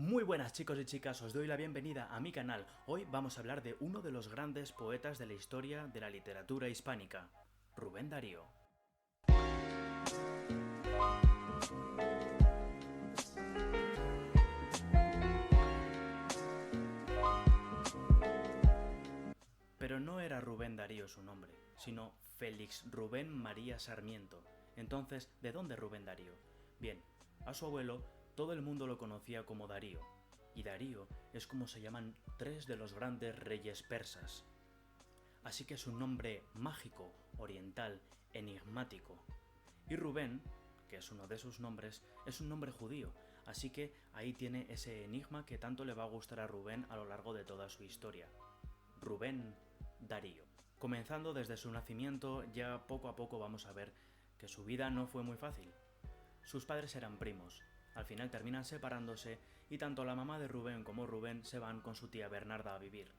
Muy buenas chicos y chicas, os doy la bienvenida a mi canal. Hoy vamos a hablar de uno de los grandes poetas de la historia de la literatura hispánica, Rubén Darío. Pero no era Rubén Darío su nombre, sino Félix Rubén María Sarmiento. Entonces, ¿de dónde Rubén Darío? Bien, a su abuelo todo el mundo lo conocía como Darío, y Darío es como se llaman tres de los grandes reyes persas. Así que es un nombre mágico, oriental, enigmático. Y Rubén, que es uno de sus nombres, es un nombre judío, así que ahí tiene ese enigma que tanto le va a gustar a Rubén a lo largo de toda su historia. Rubén Darío. Comenzando desde su nacimiento, ya poco a poco vamos a ver que su vida no fue muy fácil. Sus padres eran primos, al final terminan separándose y tanto la mamá de Rubén como Rubén se van con su tía Bernarda a vivir.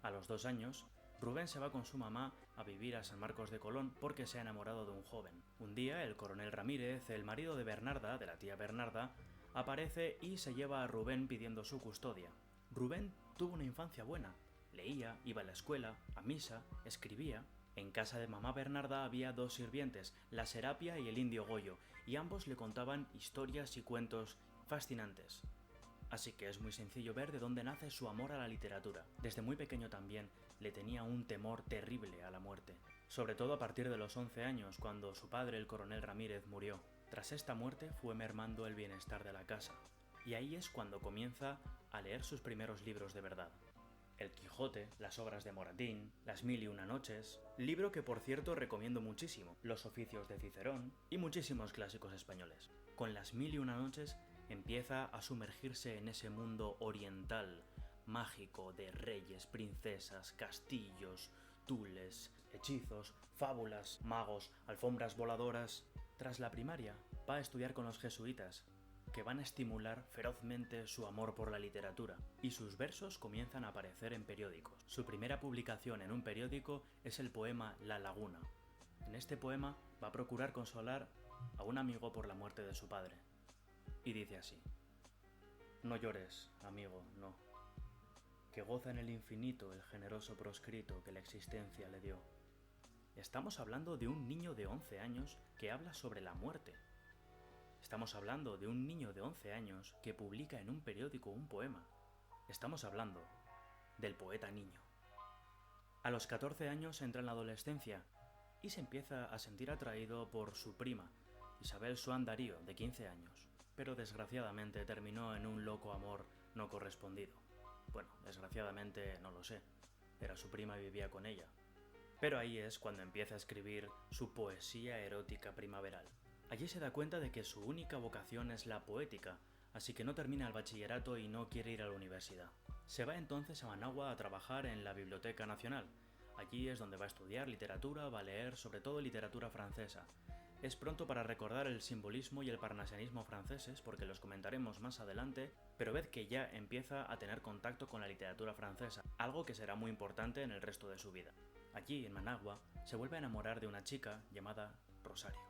A los 2 años, Rubén se va con su mamá a vivir a San Marcos de Colón porque se ha enamorado de un joven. Un día, el coronel Ramírez, el marido de Bernarda, de la tía Bernarda, aparece y se lleva a Rubén pidiendo su custodia. Rubén tuvo una infancia buena. Leía, iba a la escuela, a misa, escribía. En casa de mamá Bernarda había 2 sirvientes, la Serapia y el indio Goyo, y ambos le contaban historias y cuentos fascinantes. Así que es muy sencillo ver de dónde nace su amor a la literatura. Desde muy pequeño también le tenía un temor terrible a la muerte. Sobre todo a partir de los 11 años, cuando su padre, el coronel Ramírez, murió. Tras esta muerte fue mermando el bienestar de la casa. Y ahí es cuando comienza a leer sus primeros libros de verdad. El Quijote, las obras de Moratín, Las mil y una noches, libro que por cierto recomiendo muchísimo, Los oficios de Cicerón y muchísimos clásicos españoles. Con Las mil y una noches empieza a sumergirse en ese mundo oriental, mágico de reyes, princesas, castillos, tules, hechizos, fábulas, magos, alfombras voladoras. Tras la primaria, va a estudiar con los jesuitas, que van a estimular ferozmente su amor por la literatura, y sus versos comienzan a aparecer en periódicos. Su primera publicación en un periódico es el poema La Laguna. En este poema va a procurar consolar a un amigo por la muerte de su padre. Y dice así: No llores, amigo, no, que goza en el infinito el generoso proscrito que la existencia le dio. Estamos hablando de un niño de 11 años que habla sobre la muerte. Estamos hablando de un niño de 11 años que publica en un periódico un poema. Estamos hablando del poeta niño. A los 14 años entra en la adolescencia y se empieza a sentir atraído por su prima, Isabel Swan Darío, de 15 años, pero desgraciadamente terminó en un loco amor no correspondido. Bueno, desgraciadamente no lo sé, era su prima y vivía con ella. Pero ahí es cuando empieza a escribir su poesía erótica primaveral. Allí se da cuenta de que su única vocación es la poética, así que no termina el bachillerato y no quiere ir a la universidad. Se va entonces a Managua a trabajar en la Biblioteca Nacional. Allí es donde va a estudiar literatura, va a leer sobre todo literatura francesa. Es pronto para recordar el simbolismo y el parnasianismo franceses, porque los comentaremos más adelante, pero ved que ya empieza a tener contacto con la literatura francesa, algo que será muy importante en el resto de su vida. Allí, en Managua, se vuelve a enamorar de una chica llamada Rosario.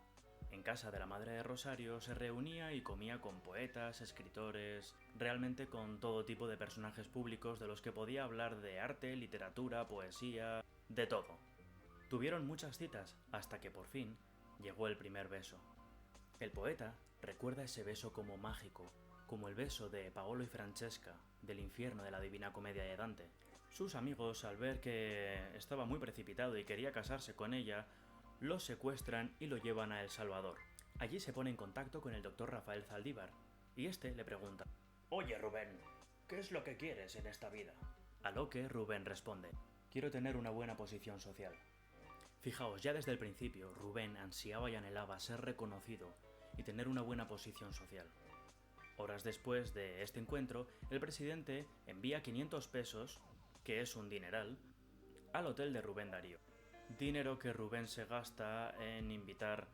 En casa de la madre de Rosario se reunía y comía con poetas, escritores, realmente con todo tipo de personajes públicos de los que podía hablar de arte, literatura, poesía, de todo. Tuvieron muchas citas hasta que por fin llegó el primer beso. El poeta recuerda ese beso como mágico, como el beso de Paolo y Francesca, del infierno de la Divina Comedia de Dante. Sus amigos, al ver que estaba muy precipitado y quería casarse con ella, lo secuestran y lo llevan a El Salvador. Allí se pone en contacto con el doctor Rafael Zaldívar, y este le pregunta: Oye Rubén, ¿qué es lo que quieres en esta vida? A lo que Rubén responde: Quiero tener una buena posición social. Fijaos, ya desde el principio, Rubén ansiaba y anhelaba ser reconocido y tener una buena posición social. Horas después de este encuentro, el presidente envía 500 pesos, que es un dineral, al hotel de Rubén Darío. Dinero que Rubén se gasta en invitar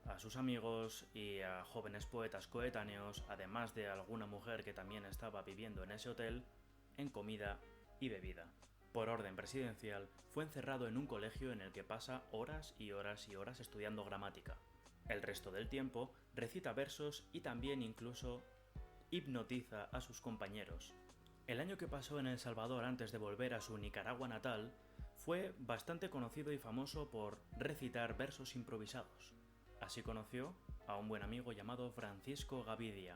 a sus amigos y a jóvenes poetas coetáneos, además de alguna mujer que también estaba viviendo en ese hotel, en comida y bebida. Por orden presidencial, fue encerrado en un colegio en el que pasa horas y horas y horas estudiando gramática. El resto del tiempo recita versos y también incluso hipnotiza a sus compañeros. El año que pasó en El Salvador antes de volver a su Nicaragua natal fue bastante conocido y famoso por recitar versos improvisados. Así conoció a un buen amigo llamado Francisco Gavidia,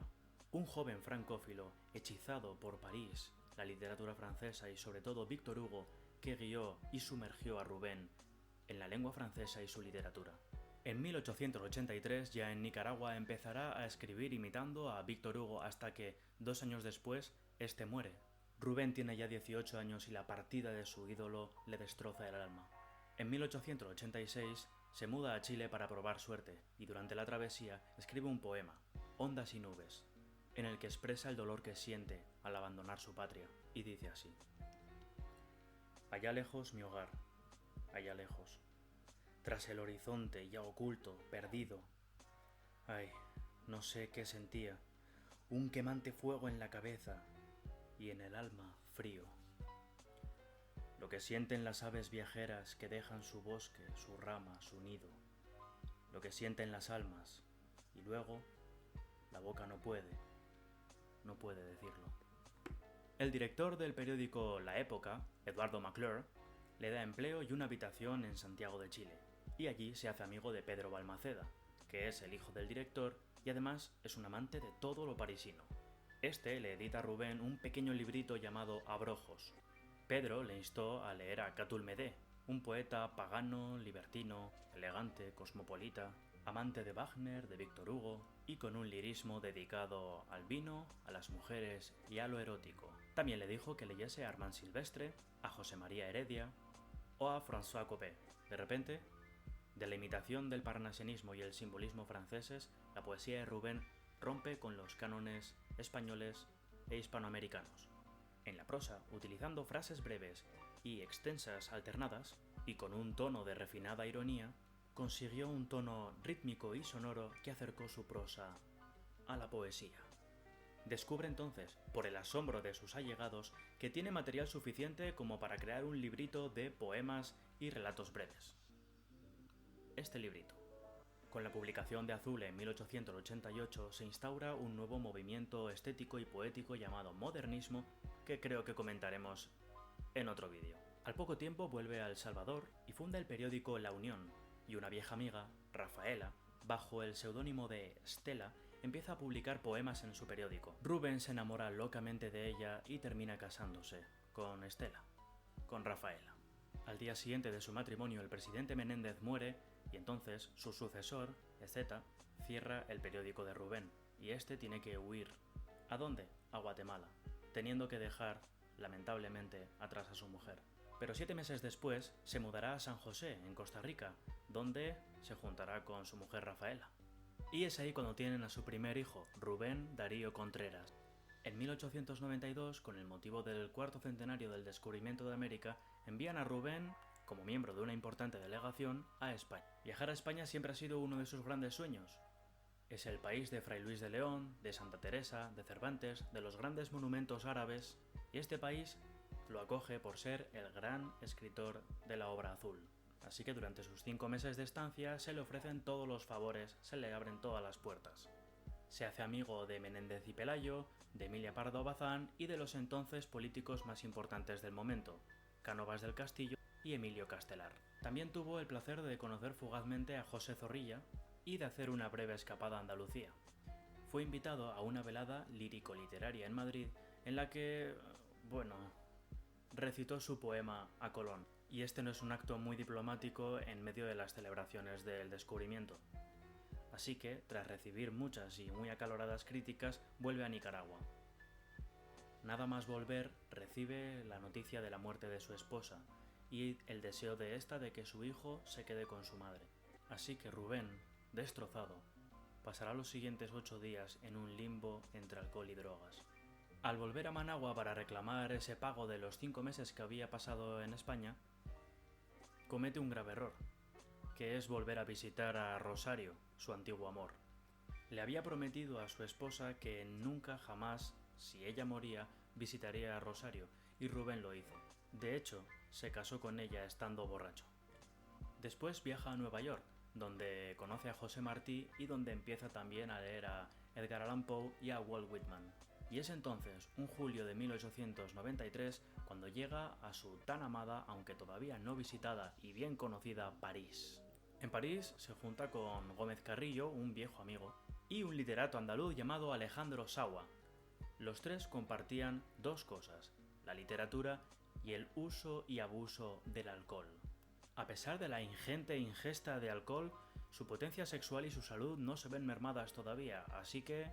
un joven francófilo hechizado por París, la literatura francesa y sobre todo Víctor Hugo, que guió y sumergió a Rubén en la lengua francesa y su literatura. En 1883, ya en Nicaragua, empezará a escribir imitando a Víctor Hugo hasta que, 2 años después, este muere. Rubén tiene ya 18 años y la partida de su ídolo le destroza el alma. En 1886 se muda a Chile para probar suerte y durante la travesía escribe un poema, Ondas y nubes, en el que expresa el dolor que siente al abandonar su patria, y dice así: allá lejos mi hogar, allá lejos, tras el horizonte ya oculto, perdido. Ay, no sé qué sentía, un quemante fuego en la cabeza y en el alma frío. Lo que sienten las aves viajeras que dejan su bosque, su rama, su nido. Lo que sienten las almas, y luego la boca no puede decirlo. El director del periódico La Época, Eduardo McClure, le da empleo y una habitación en Santiago de Chile, y allí se hace amigo de Pedro Balmaceda, que es el hijo del director y además es un amante de todo lo parisino. Este le edita a Rubén un pequeño librito llamado Abrojos. Pedro le instó a leer a Catull Médé, un poeta pagano, libertino, elegante, cosmopolita, amante de Wagner, de Víctor Hugo, y con un lirismo dedicado al vino, a las mujeres y a lo erótico. También le dijo que leyese a Armand Silvestre, a José María Heredia o a François Copé. De repente, de la imitación del parnasianismo y el simbolismo franceses, la poesía de Rubén rompe con los cánones españoles e hispanoamericanos. En la prosa, utilizando frases breves y extensas alternadas, y con un tono de refinada ironía, consiguió un tono rítmico y sonoro que acercó su prosa a la poesía. Descubre entonces, por el asombro de sus allegados, que tiene material suficiente como para crear un librito de poemas y relatos breves. Este librito. Con la publicación de Azul en 1888 se instaura un nuevo movimiento estético y poético llamado modernismo, que creo que comentaremos en otro vídeo. Al poco tiempo vuelve a El Salvador y funda el periódico La Unión, y una vieja amiga, Rafaela, bajo el seudónimo de Stella, empieza a publicar poemas en su periódico. Rubén se enamora locamente de ella y termina casándose con Stella, con Rafaela. Al día siguiente de su matrimonio, el presidente Menéndez muere y entonces su sucesor, Ezeta, cierra el periódico de Rubén y este tiene que huir. ¿A dónde? A Guatemala, teniendo que dejar, lamentablemente, atrás a su mujer. Pero 7 meses después se mudará a San José, en Costa Rica, donde se juntará con su mujer Rafaela. Y es ahí cuando tienen a su primer hijo, Rubén Darío Contreras. En 1892, con el motivo del 4º centenario del descubrimiento de América, envían a Rubén, como miembro de una importante delegación, a España. Viajar a España siempre ha sido uno de sus grandes sueños. Es el país de Fray Luis de León, de Santa Teresa, de Cervantes, de los grandes monumentos árabes, y este país lo acoge por ser el gran escritor de la obra azul. Así que durante sus 5 meses de estancia se le ofrecen todos los favores, se le abren todas las puertas. Se hace amigo de Menéndez y Pelayo, de Emilia Pardo Bazán y de los entonces políticos más importantes del momento, Cánovas del Castillo y Emilio Castelar. También tuvo el placer de conocer fugazmente a José Zorrilla y de hacer una breve escapada a Andalucía. Fue invitado a una velada lírico-literaria en Madrid en la que, recitó su poema a Colón. Y este no es un acto muy diplomático en medio de las celebraciones del descubrimiento. Así que, tras recibir muchas y muy acaloradas críticas, vuelve a Nicaragua. Nada más volver, recibe la noticia de la muerte de su esposa y el deseo de esta de que su hijo se quede con su madre. Así que Rubén, destrozado, pasará los siguientes 8 días en un limbo entre alcohol y drogas. Al volver a Managua para reclamar ese pago de los 5 meses que había pasado en España, comete un grave error, que es volver a visitar a Rosario, su antiguo amor. Le había prometido a su esposa que nunca jamás, si ella moría, visitaría a Rosario, y Rubén lo hizo. De hecho, se casó con ella estando borracho. Después viaja a Nueva York, donde conoce a José Martí y donde empieza también a leer a Edgar Allan Poe y a Walt Whitman. Y es entonces, un julio de 1893, cuando llega a su tan amada, aunque todavía no visitada y bien conocida, París. En París se junta con Gómez Carrillo, un viejo amigo, y un literato andaluz llamado Alejandro Sawa. Los tres compartían dos cosas: la literatura y el uso y abuso del alcohol. A pesar de la ingente ingesta de alcohol, su potencia sexual y su salud no se ven mermadas todavía, así que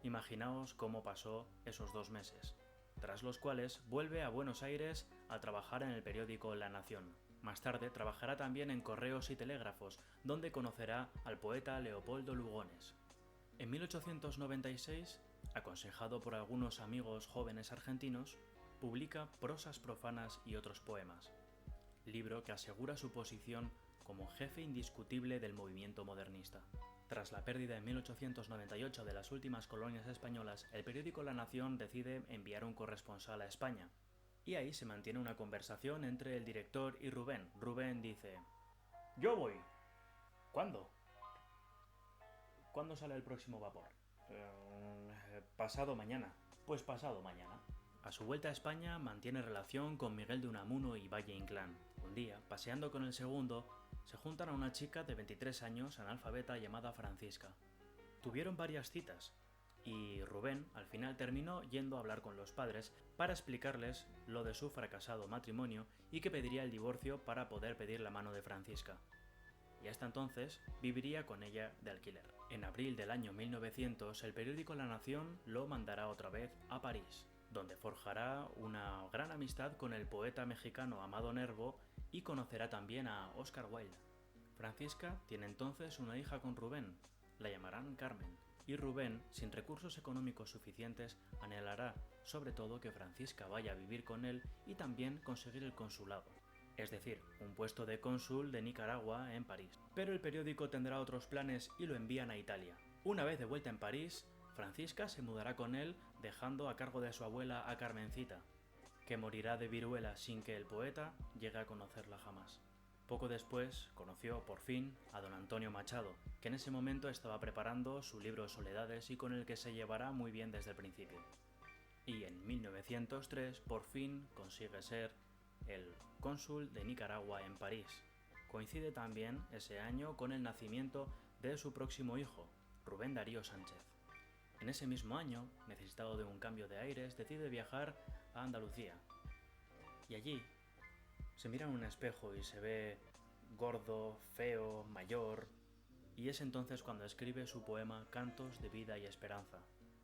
imaginaos cómo pasó esos 2 meses, tras los cuales vuelve a Buenos Aires a trabajar en el periódico La Nación. Más tarde trabajará también en Correos y Telégrafos, donde conocerá al poeta Leopoldo Lugones. En 1896, aconsejado por algunos amigos jóvenes argentinos, publica Prosas profanas y otros poemas, libro que asegura su posición como jefe indiscutible del movimiento modernista. Tras la pérdida en 1898 de las últimas colonias españolas, el periódico La Nación decide enviar un corresponsal a España. Y ahí se mantiene una conversación entre el director y Rubén. Rubén dice: «Yo voy». «¿Cuándo?» «¿Cuándo sale el próximo vapor?» «Pasado mañana». «Pues pasado mañana». A su vuelta a España mantiene relación con Miguel de Unamuno y Valle Inclán. Un día, paseando con el segundo, se juntan a una chica de 23 años, analfabeta, llamada Francisca. Tuvieron varias citas, y Rubén al final terminó yendo a hablar con los padres para explicarles lo de su fracasado matrimonio y que pediría el divorcio para poder pedir la mano de Francisca. Y hasta entonces viviría con ella de alquiler. En abril del año 1900, el periódico La Nación lo mandará otra vez a París, donde forjará una gran amistad con el poeta mexicano Amado Nervo y conocerá también a Oscar Wilde. Francisca tiene entonces una hija con Rubén, la llamarán Carmen, y Rubén, sin recursos económicos suficientes, anhelará sobre todo que Francisca vaya a vivir con él y también conseguir el consulado, es decir, un puesto de cónsul de Nicaragua en París. Pero el periódico tendrá otros planes y lo envían a Italia. Una vez de vuelta en París, Francisca se mudará con él, dejando a cargo de su abuela a Carmencita, que morirá de viruela sin que el poeta llegue a conocerla jamás. Poco después conoció, por fin, a don Antonio Machado, que en ese momento estaba preparando su libro Soledades y con el que se llevará muy bien desde el principio. Y en 1903, por fin, consigue ser el cónsul de Nicaragua en París. Coincide también ese año con el nacimiento de su próximo hijo, Rubén Darío Sánchez. En ese mismo año, necesitado de un cambio de aires, decide viajar a Andalucía. Y allí se mira en un espejo y se ve gordo, feo, mayor, y es entonces cuando escribe su poema Cantos de vida y esperanza.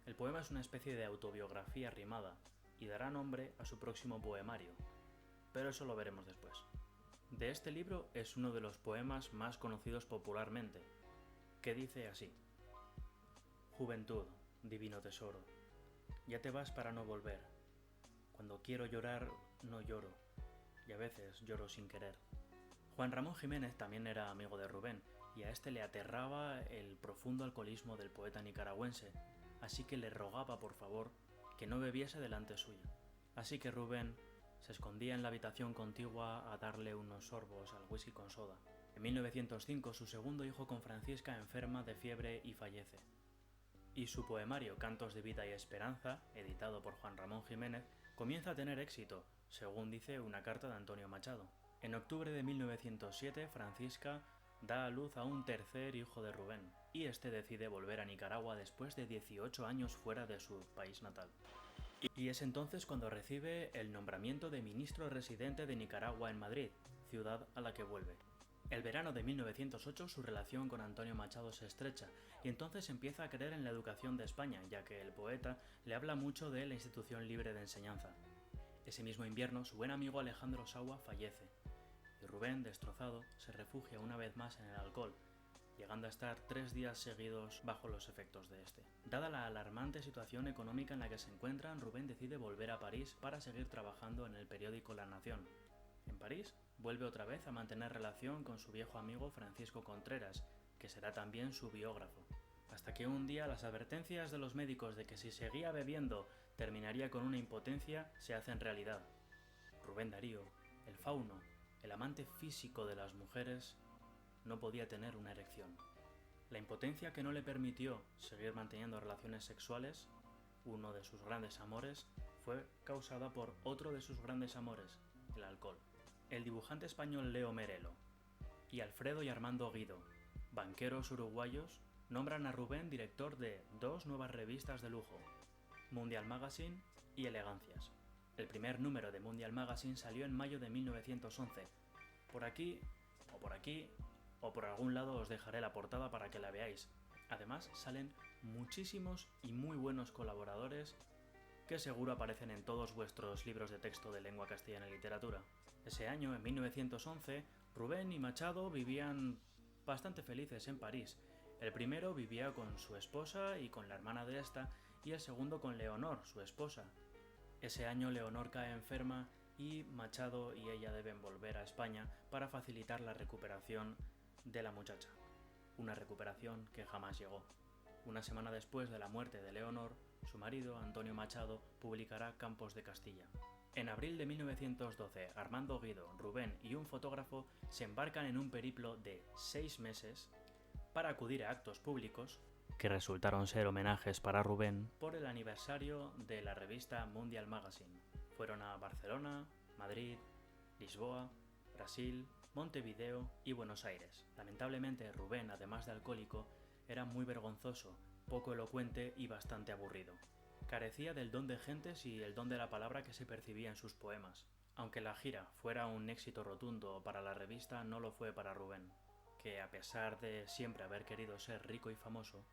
El poema es una especie de autobiografía rimada y dará nombre a su próximo poemario, pero eso lo veremos después. De este libro es uno de los poemas más conocidos popularmente, que dice así: Juventud, divino tesoro, ya te vas para no volver. Cuando quiero llorar, no lloro, y a veces lloro sin querer. Juan Ramón Jiménez también era amigo de Rubén, y a este le aterraba el profundo alcoholismo del poeta nicaragüense, así que le rogaba por favor que no bebiese delante suyo. Así que Rubén se escondía en la habitación contigua a darle unos sorbos al whisky con soda. En 1905 su segundo hijo con Francisca enferma de fiebre y fallece. Y su poemario Cantos de vida y esperanza, editado por Juan Ramón Jiménez, comienza a tener éxito, según dice una carta de Antonio Machado. En octubre de 1907, Francisca da a luz a un tercer hijo de Rubén, y este decide volver a Nicaragua después de 18 años fuera de su país natal. Y es entonces cuando recibe el nombramiento de ministro residente de Nicaragua en Madrid, ciudad a la que vuelve. El verano de 1908 su relación con Antonio Machado se estrecha y entonces empieza a creer en la educación de España, ya que el poeta le habla mucho de la institución libre de enseñanza. Ese mismo invierno su buen amigo Alejandro Sawa fallece y Rubén, destrozado, se refugia una vez más en el alcohol, llegando a estar 3 días seguidos bajo los efectos de este. Dada la alarmante situación económica en la que se encuentran, Rubén decide volver a París para seguir trabajando en el periódico La Nación. En París vuelve otra vez a mantener relación con su viejo amigo Francisco Contreras, que será también su biógrafo. Hasta que un día las advertencias de los médicos de que si seguía bebiendo terminaría con una impotencia se hacen realidad. Rubén Darío, el fauno, el amante físico de las mujeres, no podía tener una erección. La impotencia que no le permitió seguir manteniendo relaciones sexuales uno de sus grandes amores, fue causada por otro de sus grandes amores, el alcohol. El dibujante español Leo Merelo y Alfredo y Armando Guido, banqueros uruguayos, nombran a Rubén director de dos nuevas revistas de lujo, Mundial Magazine y Elegancias. El primer número de Mundial Magazine salió en mayo de 1911. Por aquí, o por algún lado os dejaré la portada para que la veáis. Además, salen muchísimos y muy buenos colaboradores que seguro aparecen en todos vuestros libros de texto de lengua castellana y literatura. Ese año, en 1911, Rubén y Machado vivían bastante felices en París. El primero vivía con su esposa y con la hermana de esta, y el segundo con Leonor, su esposa. Ese año Leonor cae enferma y Machado y ella deben volver a España para facilitar la recuperación de la muchacha. Una recuperación que jamás llegó. Una semana después de la muerte de Leonor, su marido, Antonio Machado, publicará Campos de Castilla. En abril de 1912, Armando Guido, Rubén y un fotógrafo se embarcan en un periplo de 6 meses para acudir a actos públicos, que resultaron ser homenajes para Rubén, por el aniversario de la revista Mundial Magazine. Fueron a Barcelona, Madrid, Lisboa, Brasil, Montevideo y Buenos Aires. Lamentablemente, Rubén, además de alcohólico, era muy vergonzoso, poco elocuente y bastante aburrido. Carecía del don de gentes y el don de la palabra que se percibía en sus poemas. Aunque la gira fuera un éxito rotundo para la revista, no lo fue para Rubén, que a pesar de siempre haber querido ser rico y famoso,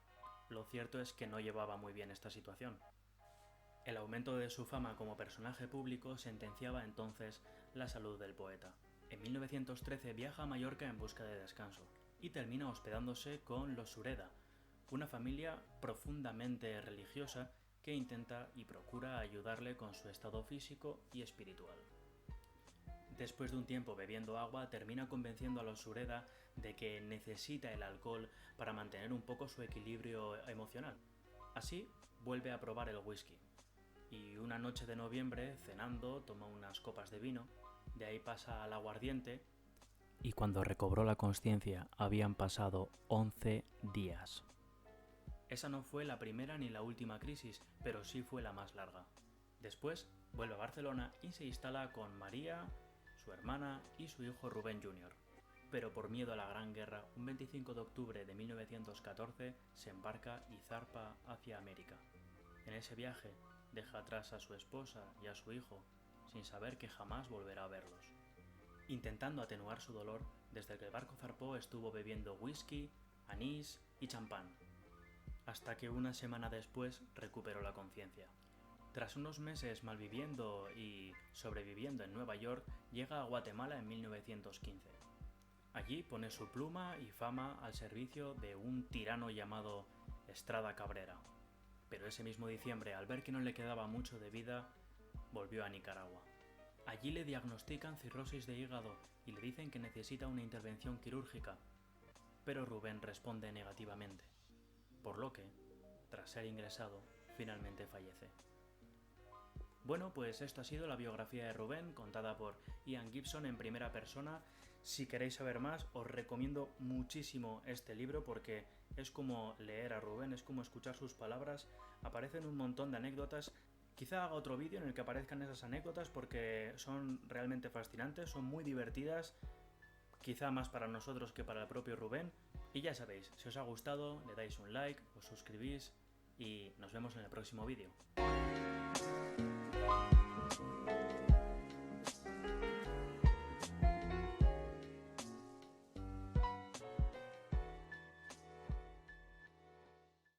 lo cierto es que no llevaba muy bien esta situación. El aumento de su fama como personaje público sentenciaba entonces la salud del poeta. En 1913 viaja a Mallorca en busca de descanso y termina hospedándose con los Sureda, una familia profundamente religiosa que intenta y procura ayudarle con su estado físico y espiritual. Después de un tiempo bebiendo agua, termina convenciendo a los Sureda de que necesita el alcohol para mantener un poco su equilibrio emocional. Así, vuelve a probar el whisky. Y una noche de noviembre, cenando, toma unas copas de vino, de ahí pasa al aguardiente, y cuando recobró la consciencia habían pasado 11 días. Esa no fue la primera ni la última crisis, pero sí fue la más larga. Después, vuelve a Barcelona y se instala con María, su hermana y su hijo Rubén Jr. Pero por miedo a la Gran Guerra, un 25 de octubre de 1914 se embarca y zarpa hacia América. En ese viaje deja atrás a su esposa y a su hijo, sin saber que jamás volverá a verlos. Intentando atenuar su dolor, desde que el barco zarpó estuvo bebiendo whisky, anís y champán, hasta que una semana después recuperó la conciencia. Tras unos meses malviviendo y sobreviviendo en Nueva York, llega a Guatemala en 1915. Allí pone su pluma y fama al servicio de un tirano llamado Estrada Cabrera. Pero ese mismo diciembre, al ver que no le quedaba mucho de vida, volvió a Nicaragua. Allí le diagnostican cirrosis de hígado y le dicen que necesita una intervención quirúrgica, pero Rubén responde negativamente, por lo que, tras ser ingresado, finalmente fallece. Bueno, pues esto ha sido la biografía de Rubén, contada por Ian Gibson en primera persona. Si queréis saber más, os recomiendo muchísimo este libro porque es como leer a Rubén, es como escuchar sus palabras. Aparecen un montón de anécdotas. Quizá haga otro vídeo en el que aparezcan esas anécdotas porque son realmente fascinantes, son muy divertidas, quizá más para nosotros que para el propio Rubén. Y ya sabéis, si os ha gustado, le dais un like, os suscribís y nos vemos en el próximo vídeo.